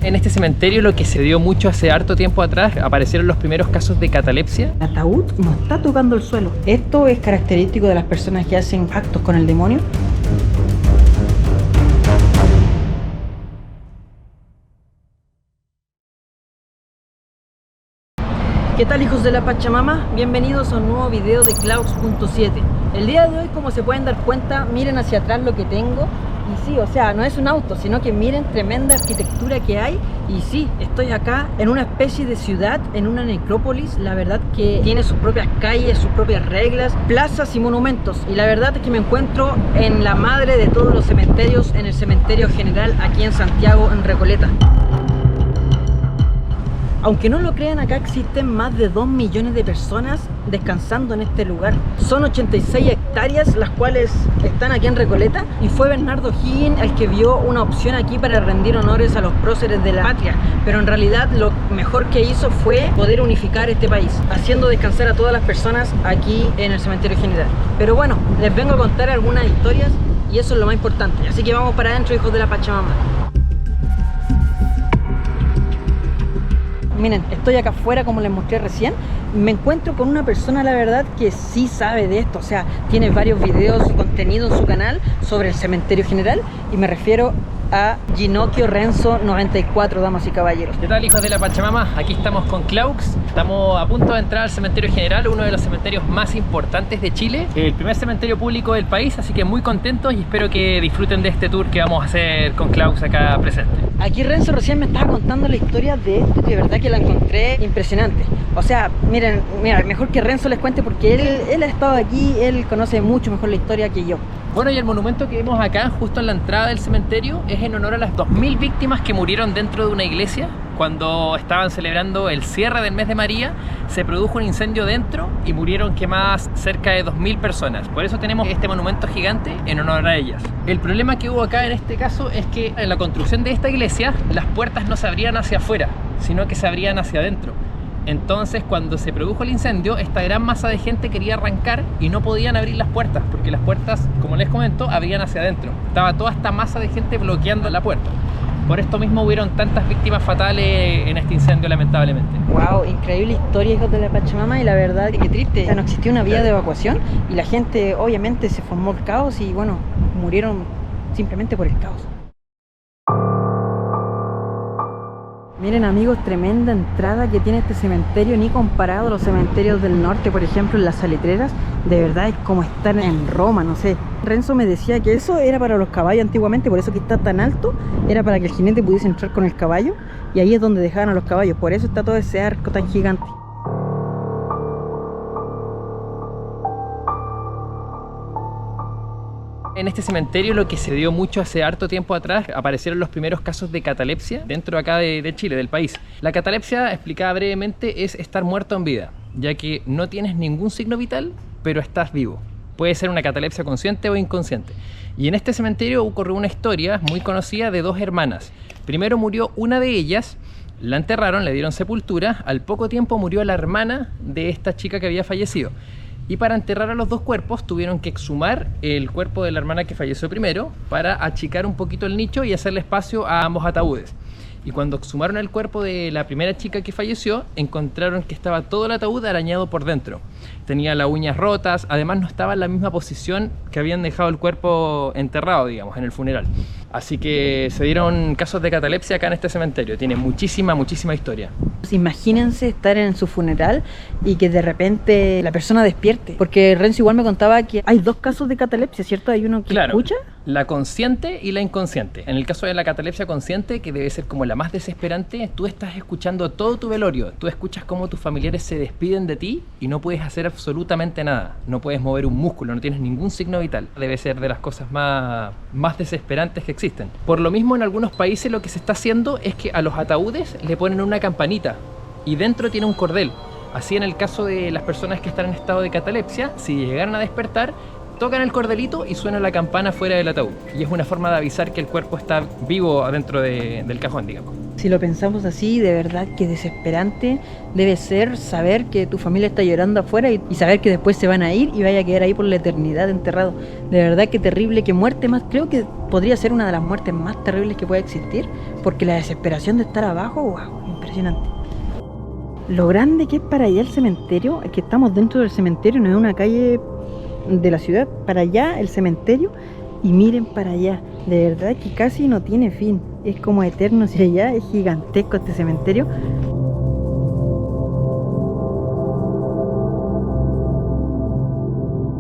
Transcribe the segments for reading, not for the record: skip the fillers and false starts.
En este cementerio lo que se dio mucho hace harto tiempo atrás, aparecieron los primeros casos de catalepsia. El ataúd no está tocando el suelo. Esto es característico de las personas que hacen actos con el demonio. ¿Qué tal, hijos de la Pachamama? Bienvenidos a un nuevo video de Clouds.7. El día de hoy, como se pueden dar cuenta, miren hacia atrás lo que tengo. Y sí, o sea, no es un auto, sino que miren tremenda arquitectura que hay. Y sí, estoy acá en una especie de ciudad, en una necrópolis. La verdad que tiene sus propias calles, sus propias reglas, plazas y monumentos. Y la verdad es que me encuentro en la madre de todos los cementerios, en el cementerio general aquí en Santiago, en Recoleta. Aunque no lo crean, acá existen más de 2 millones de personas descansando en este lugar. Son 86 hectáreas las cuales están aquí en Recoleta, y fue Bernardo O'Higgins el que vio una opción aquí para rendir honores a los próceres de la patria. Pero en realidad lo mejor que hizo fue poder unificar este país, haciendo descansar a todas las personas aquí en el cementerio general. Pero bueno, les vengo a contar algunas historias y eso es lo más importante. Así que vamos para adentro, hijos de la Pachamama. Miren, estoy acá afuera, como les mostré recién. Me encuentro con una persona, la verdad, que sí sabe de esto. O sea, tiene varios videos y contenido en su canal sobre el cementerio general. Y me refiero a Ginocchio Renzo 94, damas y caballeros. ¿Qué tal, hijos de la Pachamama? Aquí estamos con Clouds. Estamos a punto de entrar al cementerio general, uno de los cementerios más importantes de Chile, el primer cementerio público del país, así que muy contentos y espero que disfruten de este tour que vamos a hacer con Clouds acá presente. Aquí Renzo recién me estaba contando la historia de esto, que de verdad que la encontré impresionante. O sea, miren, mira, mejor que Renzo les cuente porque él ha estado aquí, él conoce mucho mejor la historia que yo. Bueno, y el monumento que vemos acá, justo en la entrada del cementerio, es en honor a las 2000 víctimas que murieron dentro de una iglesia. Cuando estaban celebrando el cierre del mes de María, se produjo un incendio dentro y murieron quemadas cerca de 2000 personas. Por eso tenemos este monumento gigante en honor a ellas. El problema que hubo acá en este caso es que en la construcción de esta iglesia, las puertas no se abrían hacia afuera, sino que se abrían hacia adentro. Entonces, cuando se produjo el incendio, esta gran masa de gente quería arrancar y no podían abrir las puertas, porque las puertas, como les comento, abrían hacia adentro. Estaba toda esta masa de gente bloqueando la puerta. Por esto mismo hubieron tantas víctimas fatales en este incendio, lamentablemente. Wow, increíble historia, hijos de la Pachamama, y la verdad que triste. O sea, no existía una vía de evacuación y la gente obviamente se formó el caos y bueno, murieron simplemente por el caos. Miren, amigos, tremenda entrada que tiene este cementerio, ni comparado a los cementerios del norte, por ejemplo, en las Salitreras. De verdad es como estar en Roma, no sé. Renzo me decía que eso era para los caballos antiguamente, por eso que está tan alto, era para que el jinete pudiese entrar con el caballo, y ahí es donde dejaban a los caballos, por eso está todo ese arco tan gigante. En este cementerio lo que se dio mucho hace harto tiempo atrás, aparecieron los primeros casos de catalepsia dentro acá de Chile, del país. La catalepsia, explicada brevemente, es estar muerto en vida, ya que no tienes ningún signo vital, pero estás vivo. Puede ser una catalepsia consciente o inconsciente. Y en este cementerio ocurrió una historia muy conocida de dos hermanas. Primero murió una de ellas, la enterraron, le dieron sepultura, al poco tiempo murió la hermana de esta chica que había fallecido. Y para enterrar a los dos cuerpos tuvieron que exhumar el cuerpo de la hermana que falleció primero para achicar un poquito el nicho y hacerle espacio a ambos ataúdes. Y cuando exhumaron el cuerpo de la primera chica que falleció, encontraron que estaba todo el ataúd arañado por dentro. Tenía las uñas rotas, además no estaba en la misma posición que habían dejado el cuerpo enterrado, digamos, en el funeral. Así que se dieron casos de catalepsia acá en este cementerio. Tiene muchísima historia. Imagínense estar en su funeral y que de repente la persona despierte. Porque Renzo igual me contaba que hay dos casos de catalepsia, ¿cierto? Hay uno que escucha. La consciente y la inconsciente. En el caso de la catalepsia consciente, que debe ser como la más desesperante, tú estás escuchando todo tu velorio. Tú escuchas cómo tus familiares se despiden de ti y no puedes hacer absolutamente nada. No puedes mover un músculo, no tienes ningún signo vital. Debe ser de las cosas más desesperantes que existen. Por lo mismo, en algunos países lo que se está haciendo es que a los ataúdes le ponen una campanita y dentro tiene un cordel. Así, en el caso de las personas que están en estado de catalepsia, si llegaran a despertar, tocan el cordelito y suena la campana fuera del ataúd. Y es una forma de avisar que el cuerpo está vivo adentro del cajón, digamos. Si lo pensamos así, de verdad que desesperante debe ser saber que tu familia está llorando afuera y saber que después se van a ir y vaya a quedar ahí por la eternidad enterrado. De verdad que terrible, que muerte más, creo que podría ser una de las muertes más terribles que puede existir, porque la desesperación de estar abajo, wow, impresionante. Lo grande que es para allá el cementerio, es que estamos dentro del cementerio, no es una calle de la ciudad, para allá el cementerio, y miren para allá, de verdad que casi no tiene fin, es como eterno hacia allá, es gigantesco este cementerio.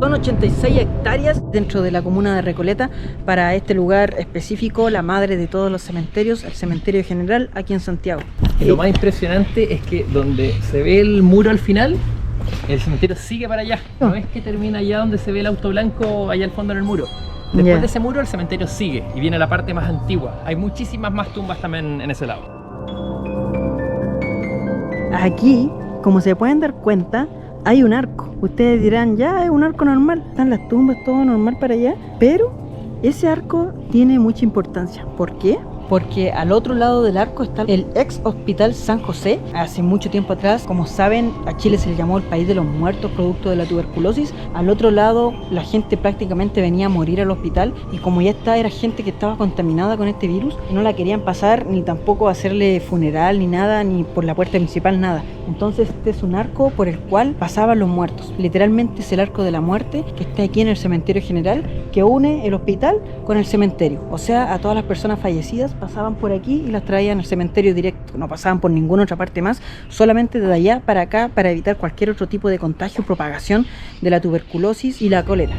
Son 86 hectáreas dentro de la comuna de Recoleta para este lugar específico, la madre de todos los cementerios, el cementerio general aquí en Santiago. Y lo más impresionante es que donde se ve el muro al final, el cementerio sigue para allá. No es que termina allá donde se ve el auto blanco, allá al fondo en el muro. Después de ese muro el cementerio sigue y viene la parte más antigua. Hay muchísimas más tumbas también en ese lado. Aquí, como se pueden dar cuenta, hay un arco. Ustedes dirán, ya es un arco normal, están las tumbas, todo normal para allá. Pero ese arco tiene mucha importancia. ¿Por qué? Porque al otro lado del arco está el ex hospital San José. Hace mucho tiempo atrás, como saben, a Chile se le llamó el país de los muertos producto de la tuberculosis. Al otro lado la gente prácticamente venía a morir al hospital y como ya era gente que estaba contaminada con este virus, no la querían pasar ni tampoco hacerle funeral ni nada, ni por la puerta principal, nada. Entonces este es un arco por el cual pasaban los muertos. Literalmente es el arco de la muerte que está aquí en el cementerio general, que une el hospital con el cementerio. O sea, a todas las personas fallecidas pasaban por aquí y las traían al cementerio directo, no pasaban por ninguna otra parte más, solamente de allá para acá para evitar cualquier otro tipo de contagio o propagación de la tuberculosis y la cólera.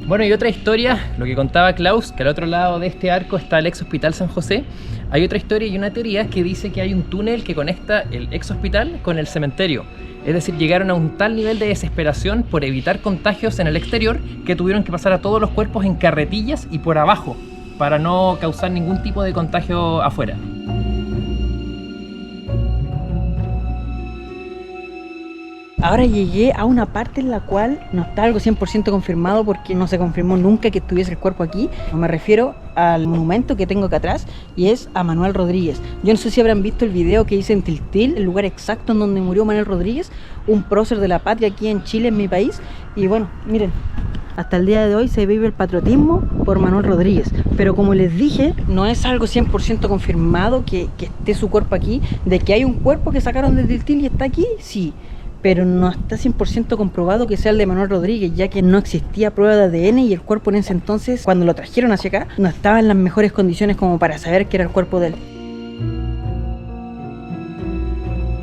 Bueno, y otra historia, lo que contaba Klaus, que al otro lado de este arco está el ex hospital San José. Hay otra historia y una teoría que dice que hay un túnel que conecta el ex hospital con el cementerio. Es decir, llegaron a un tal nivel de desesperación por evitar contagios en el exterior que tuvieron que pasar a todos los cuerpos en carretillas y por abajo, para no causar ningún tipo de contagio afuera. Ahora llegué a una parte en la cual no está algo 100% confirmado porque no se confirmó nunca que estuviese el cuerpo aquí. Me refiero al monumento que tengo acá atrás y es a Manuel Rodríguez. Yo no sé si habrán visto el video que hice en Tiltil, el lugar exacto en donde murió Manuel Rodríguez, un prócer de la patria aquí en Chile, en mi país. Y bueno, miren, hasta el día de hoy se vive el patriotismo por Manuel Rodríguez. Pero como les dije, no es algo 100% confirmado que esté su cuerpo aquí. De que hay un cuerpo que sacaron de Tiltil y está aquí, sí. Pero no está 100% comprobado que sea el de Manuel Rodríguez, ya que no existía prueba de ADN y el cuerpo en ese entonces, cuando lo trajeron hacia acá, no estaba en las mejores condiciones como para saber que era el cuerpo de él.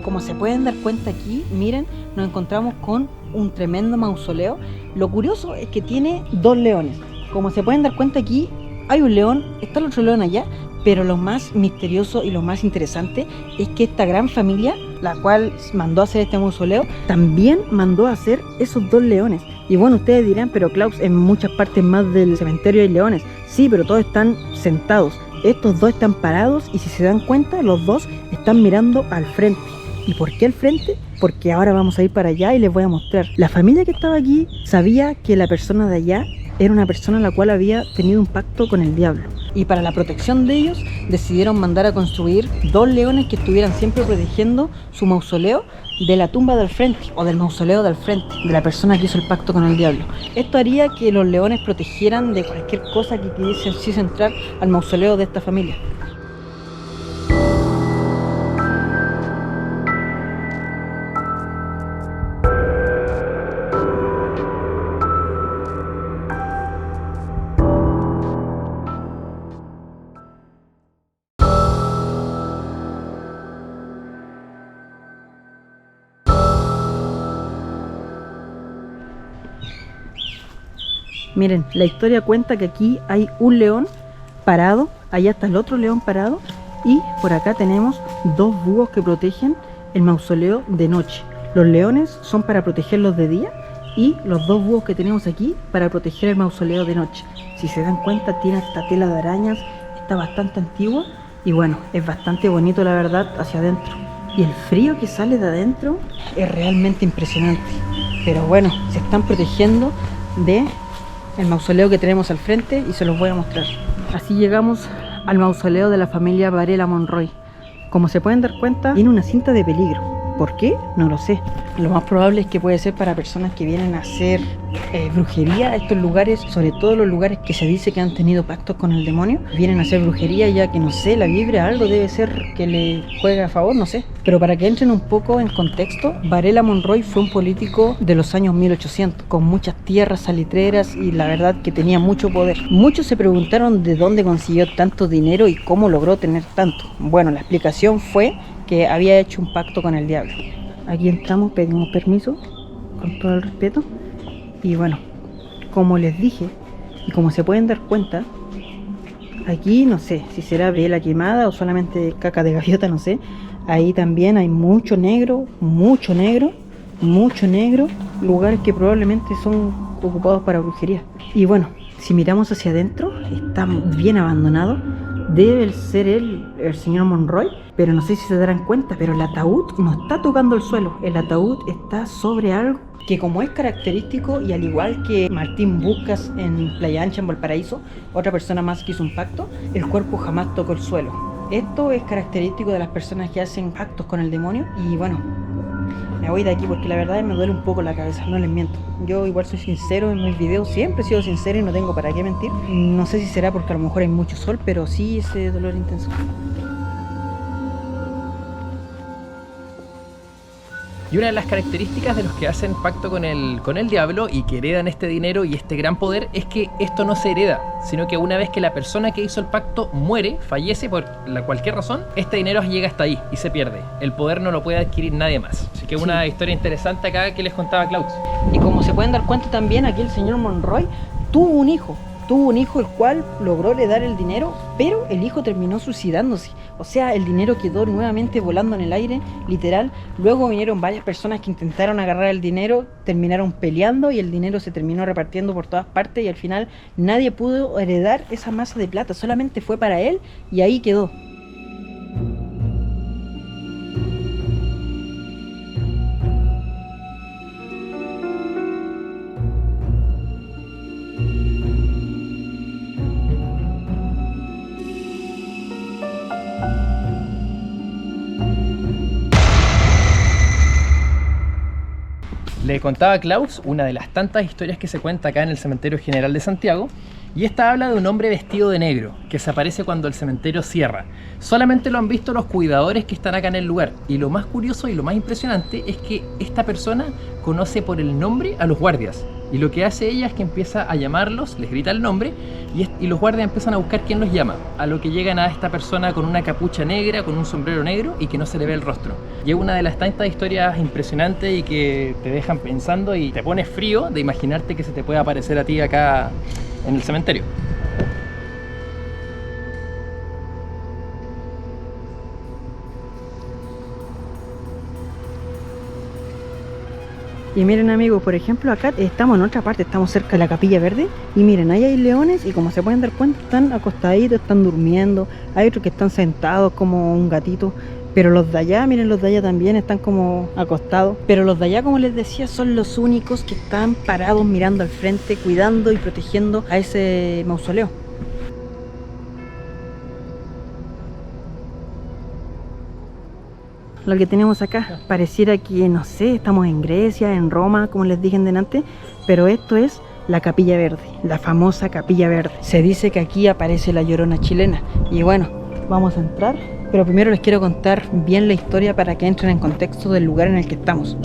Como se pueden dar cuenta aquí, miren, nos encontramos con un tremendo mausoleo. Lo curioso es que tiene dos leones. Como se pueden dar cuenta aquí, hay un león, está el otro león allá, pero lo más misterioso y lo más interesante es que esta gran familia, la cual mandó a hacer este mausoleo, también mandó a hacer esos dos leones. Y bueno, ustedes dirán, pero Klaus, en muchas partes más del cementerio hay leones. Sí, pero todos están sentados. Estos dos están parados y si se dan cuenta, los dos están mirando al frente. ¿Y por qué al frente? Porque ahora vamos a ir para allá y les voy a mostrar. La familia que estaba aquí sabía que la persona de allá era una persona la cual había tenido un pacto con el diablo. Y para la protección de ellos decidieron mandar a construir dos leones que estuvieran siempre protegiendo su mausoleo de la tumba del frente o del mausoleo del frente de la persona que hizo el pacto con el diablo. Esto haría que los leones protegieran de cualquier cosa que quisiese entrar al mausoleo de esta familia. Miren, la historia cuenta que aquí hay un león parado, allá está el otro león parado y por acá tenemos dos búhos que protegen el mausoleo de noche. Los leones son para protegerlos de día y los dos búhos que tenemos aquí para proteger el mausoleo de noche. Si se dan cuenta, tiene esta tela de arañas, está bastante antigua y bueno, es bastante bonito la verdad hacia adentro. Y el frío que sale de adentro es realmente impresionante. pero bueno, se están protegiendo de el mausoleo que tenemos al frente y se los voy a mostrar. Así llegamos al mausoleo de la familia Varela Monroy. Como se pueden dar cuenta, tiene una cinta de peligro. ¿Por qué? No lo sé. Lo más probable es que puede ser para personas que vienen a hacer brujería a estos lugares, sobre todo los lugares que se dice que han tenido pactos con el demonio. Vienen a hacer brujería ya que no sé, la vibra, algo debe ser que le juega a favor, no sé. Pero para que entren un poco en contexto, Varela Monroy fue un político de los años 1800, con muchas tierras salitreras y la verdad que tenía mucho poder. Muchos se preguntaron de dónde consiguió tanto dinero y cómo logró tener tanto. Bueno, la explicación fue que había hecho un pacto con el diablo. Aquí entramos, pedimos permiso, con todo el respeto. Y bueno, como les dije, y como se pueden dar cuenta, aquí no sé si será vela quemada o solamente caca de gaviota, no sé. Ahí también hay mucho negro, mucho negro, mucho negro. Lugares que probablemente son ocupados para brujería. Y bueno, si miramos hacia adentro, está bien abandonado. Debe ser el señor Monroy, pero no sé si se darán cuenta, pero el ataúd no está tocando el suelo. El ataúd está sobre algo que, como es característico, y al igual que Martín Buscas en Playa Ancha, en Valparaíso, otra persona más que hizo un pacto, el cuerpo jamás tocó el suelo. Esto es característico de las personas que hacen pactos con el demonio. Y bueno, me voy de aquí porque la verdad me duele un poco la cabeza, no les miento. Yo igual soy sincero en mis videos, siempre he sido sincero y no tengo para qué mentir. No sé si será porque a lo mejor hay mucho sol, pero sí ese dolor intenso. Y una de las características de los que hacen pacto con el diablo y que heredan este dinero y este gran poder es que esto no se hereda, sino que una vez que la persona que hizo el pacto muere, fallece por cualquier razón, este dinero llega hasta ahí y se pierde. El poder no lo puede adquirir nadie más. Así que una historia interesante acá que les contaba Klaus. Y como se pueden dar cuenta también, aquí el señor Monroy tuvo un hijo el cual logró heredar el dinero, pero el hijo terminó suicidándose. O sea, el dinero quedó nuevamente volando en el aire, literal. Luego vinieron varias personas que intentaron agarrar el dinero, terminaron peleando y el dinero se terminó repartiendo por todas partes y al final nadie pudo heredar esa masa de plata, solamente fue para él y ahí quedó. Le contaba a Klaus una de las tantas historias que se cuenta acá en el Cementerio General de Santiago, y esta habla de un hombre vestido de negro que se aparece cuando el cementerio cierra. Solamente lo han visto los cuidadores que están acá en el lugar, y lo más curioso y lo más impresionante es que esta persona conoce por el nombre a los guardias, y lo que hace ella es que empieza a llamarlos, les grita el nombre y los guardias empiezan a buscar quién los llama, a lo que llegan a esta persona con una capucha negra, con un sombrero negro y que no se le ve el rostro. Y es una de las tantas historias impresionantes y que te dejan pensando y te pones frío de imaginarte que se te puede aparecer a ti acá en el cementerio. Y miren amigos, por ejemplo acá estamos en otra parte, estamos cerca de la Capilla Verde. Y miren, ahí hay leones y como se pueden dar cuenta están acostaditos, están durmiendo. Hay otros que están sentados como un gatito. Pero los de allá, miren, los de allá también están como acostados. Pero los de allá, como les decía, son los únicos que están parados mirando al frente, cuidando y protegiendo a ese mausoleo. Lo que tenemos acá pareciera que, no sé, estamos en Grecia, en Roma, como les dije delante, pero esto es la Capilla Verde, la famosa Capilla Verde. Se dice que aquí aparece la Llorona chilena y bueno, vamos a entrar, pero primero les quiero contar bien la historia para que entren en contexto del lugar en el que estamos.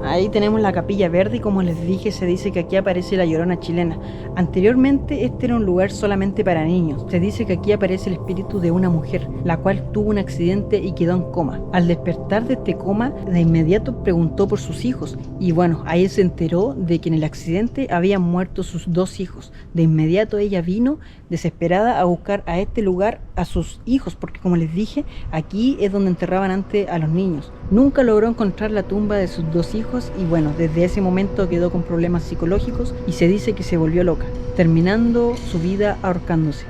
Ahí tenemos la Capilla Verde y como les dije, se dice que aquí aparece la Llorona chilena. Anteriormente este era un lugar solamente para niños. Se dice que aquí aparece el espíritu de una mujer, la cual tuvo un accidente y quedó en coma. Al despertar de este coma, de inmediato preguntó por sus hijos y bueno, ahí se enteró de que en el accidente habían muerto sus dos hijos. De inmediato ella vino desesperada a buscar a este lugar a sus hijos, porque como les dije, aquí es donde enterraban antes a los niños. Nunca logró encontrar la tumba de sus dos hijos años y bueno, desde ese momento quedó con problemas psicológicos y se dice que se volvió loca, terminando su vida ahorcándose.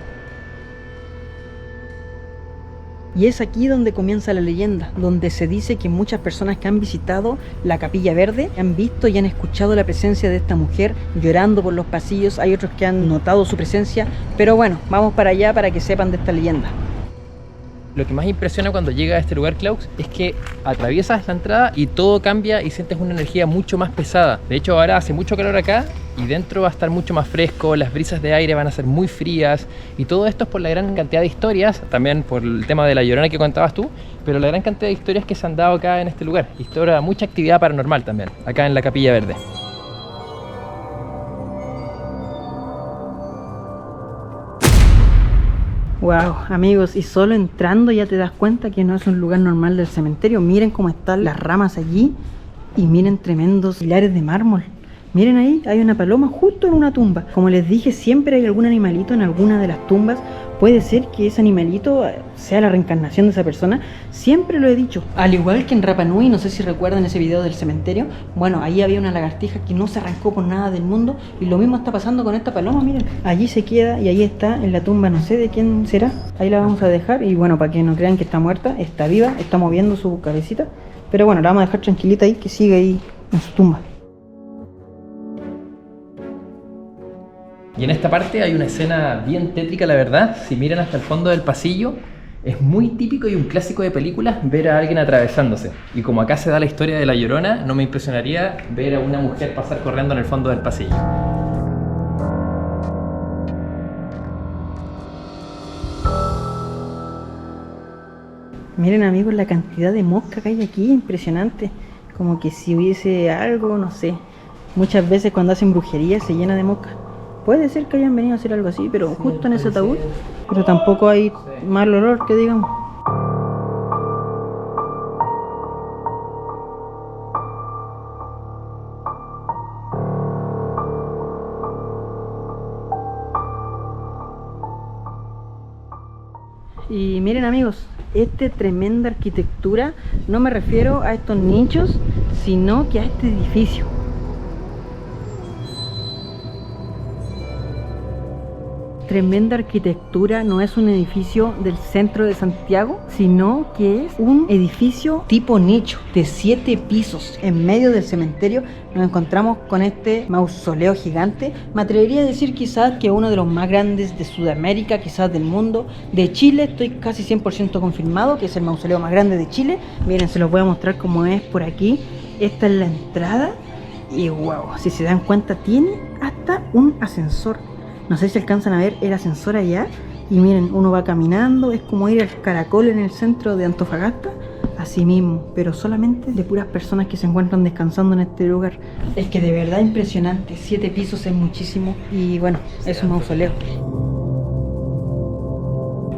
Y es aquí donde comienza la leyenda, donde se dice que muchas personas que han visitado la Capilla Verde han visto y han escuchado la presencia de esta mujer llorando por los pasillos. Hay otros que han notado su presencia, pero bueno, vamos para allá para que sepan de esta leyenda. Lo que más impresiona cuando llegas a este lugar, Klaus, es que atraviesas la entrada y todo cambia y sientes una energía mucho más pesada. De hecho, ahora hace mucho calor acá y dentro va a estar mucho más fresco, las brisas de aire van a ser muy frías y todo esto es por la gran cantidad de historias, también por el tema de la Llorona que contabas tú, pero la gran cantidad de historias que se han dado acá en este lugar. Historia, mucha actividad paranormal también, acá en la Capilla Verde. Wow, amigos, y solo entrando ya te das cuenta que no es un lugar normal del cementerio. Miren cómo están las ramas allí y miren tremendos pilares de mármol. Miren ahí, hay una paloma justo en una tumba. Como les dije, siempre hay algún animalito en alguna de las tumbas. Puede ser que ese animalito sea la reencarnación de esa persona. Siempre lo he dicho. Al igual que en Rapa Nui, no sé si recuerdan ese video del cementerio. Bueno, ahí había una lagartija que no se arrancó por nada del mundo. Y lo mismo está pasando con esta paloma, miren. Allí se queda y ahí está en la tumba, no sé de quién será. Ahí la vamos a dejar. Y bueno, para que no crean que está muerta, está viva, está moviendo su cabecita. Pero bueno, la vamos a dejar tranquilita ahí, que sigue ahí en su tumba. Y en esta parte hay una escena bien tétrica, la verdad. Si miran hasta el fondo del pasillo, es muy típico y un clásico de películas ver a alguien atravesándose. Y como acá se da la historia de la Llorona, no me impresionaría ver a una mujer pasar corriendo en el fondo del pasillo. Miren, amigos, la cantidad de mosca que hay aquí, impresionante. Como que si hubiese algo, no sé. Muchas veces cuando hacen brujería se llena de mosca. Puede ser que hayan venido a hacer algo así, pero sí, justo en ese ataúd. Pero tampoco hay mal olor, que digamos. Y miren, amigos, esta tremenda arquitectura, no me refiero a estos nichos, sino que a este edificio. Tremenda arquitectura, no es un edificio del centro de Santiago, sino que es un edificio tipo nicho de 7 pisos. En medio del cementerio nos encontramos con este mausoleo gigante. Me atrevería a decir quizás que uno de los más grandes de Sudamérica, quizás del mundo. De Chile estoy casi 100% confirmado que es el mausoleo más grande de Chile. Miren, se los voy a mostrar cómo es por aquí. Esta es la entrada y wow, si se dan cuenta tiene hasta un ascensor. No sé si alcanzan a ver el ascensor allá. Y miren, uno va caminando. Es como ir al Caracol en el centro de Antofagasta. Así mismo, pero solamente de puras personas que se encuentran descansando en este lugar. Es que de verdad impresionante. 7 pisos es muchísimo. Y bueno, es un mausoleo.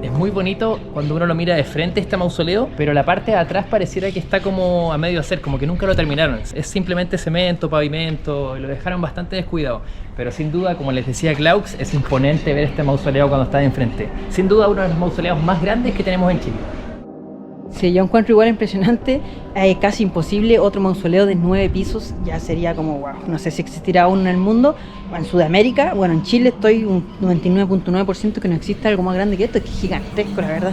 Es muy bonito cuando uno lo mira de frente este mausoleo, pero la parte de atrás pareciera que está como a medio hacer, como que nunca lo terminaron. Es simplemente cemento, pavimento, y lo dejaron bastante descuidado. Pero sin duda, como les decía Klaus, es imponente ver este mausoleo cuando está de enfrente. Sin duda uno de los mausoleos más grandes que tenemos en Chile. Sí, yo encuentro igual impresionante, casi imposible. Otro mausoleo de 9 pisos ya sería como wow. No sé si existirá aún en el mundo, en Sudamérica. Bueno, en Chile estoy un 99.9% que no existe algo más grande que esto. Es que es gigantesco, la verdad.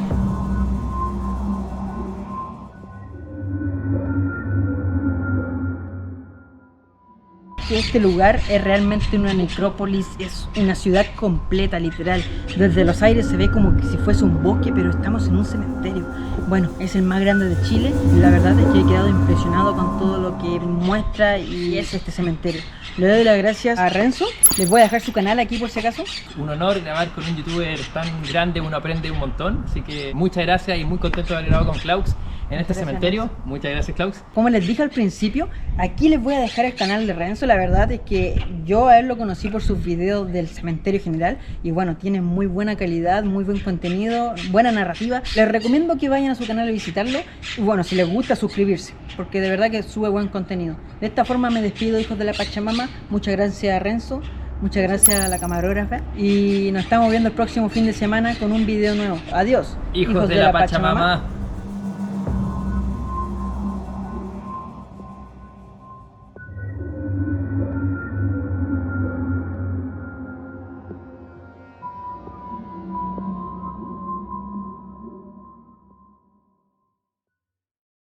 Este lugar es realmente una necrópolis, es una ciudad completa, literal. Desde los aires se ve como que si fuese un bosque, pero estamos en un cementerio. Bueno, es el más grande de Chile y la verdad es que he quedado impresionado con todo lo que muestra y es este cementerio. Le doy las gracias a Renzo, les voy a dejar su canal aquí por si acaso. Un honor grabar con un youtuber tan grande, uno aprende un montón, así que muchas gracias y muy contento de haber grabado con Klaus en este cementerio. Muchas gracias, Klaus. Como les dije al principio, aquí les voy a dejar el canal de Renzo. La verdad es que yo a él lo conocí por sus videos del cementerio general y bueno, tiene muy buena calidad, muy buen contenido, buena narrativa. Les recomiendo que vayan a su canal a visitarlo y bueno, si les gusta, suscribirse, porque de verdad que sube buen contenido. De esta forma me despido, hijos de la Pachamama. Muchas gracias a Renzo, muchas gracias a la camarógrafa y nos estamos viendo el próximo fin de semana con un video nuevo. Adiós, hijos de la Pachamama.